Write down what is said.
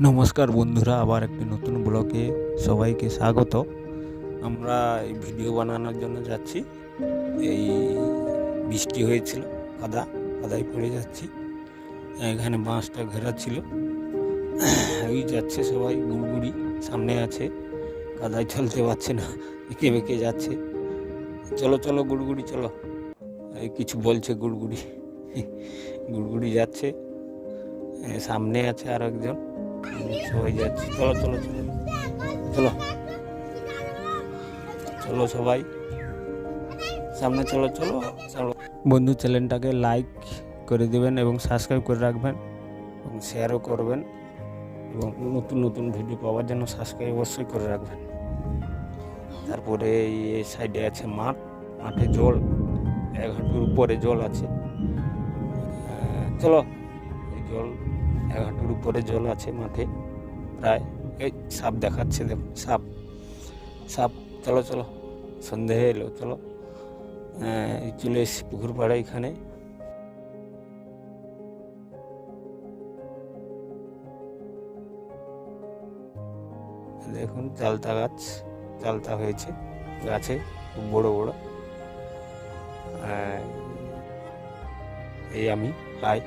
নমস্কার বন্ধুরা, আবার একটি নতুন ব্লগে সবাইকে স্বাগত। আমরা এই ভিডিও বানানোর জন্য যাচ্ছি। এই বৃষ্টি হয়েছিল, কাদায় পড়ে যাচ্ছি। এখানে বাঁশটা ঘেরা ছিল, ওই যাচ্ছে সবাই। গুড়গুড়ি সামনে আছে, কাদায় চলতে পারছে না, এঁকে বেঁকে যাচ্ছে। চলো চলো গুড়গুড়ি চলো, এই কিছু বলছে গুড়গুড়ি। গুড়গুড়ি যাচ্ছে, সামনে আছে আর একজন, সবাই যাচ্ছে। চলো চলো চলো চলো চলো সবাই সামনে চলো চলো চলো। বন্ধু, চ্যানেলটাকে লাইক করে দেবেন এবং সাবস্ক্রাইব করে রাখবেন এবং শেয়ারও করবেন, এবং নতুন নতুন ভিডিও পাওয়ার জন্য সাবস্ক্রাইব অবশ্যই করে রাখবেন। তারপরে এই সাইডে আছে মাঠে জল, 1 হাঁটুর উপরে জল আছে। চলো, এই জল 1 হাঁটুর উপরে জল আছে মাঠে প্রায়। এই সাপ দেখাচ্ছে, দেখো সাপ সাপ। চলো চলো, সন্ধে হয়ে এলো, চলো। চলে এসছি পুকুর পাড়ে। এখানে দেখুন চালতা হয়েছে গাছে, খুব বড় বড়। এই আমি হাই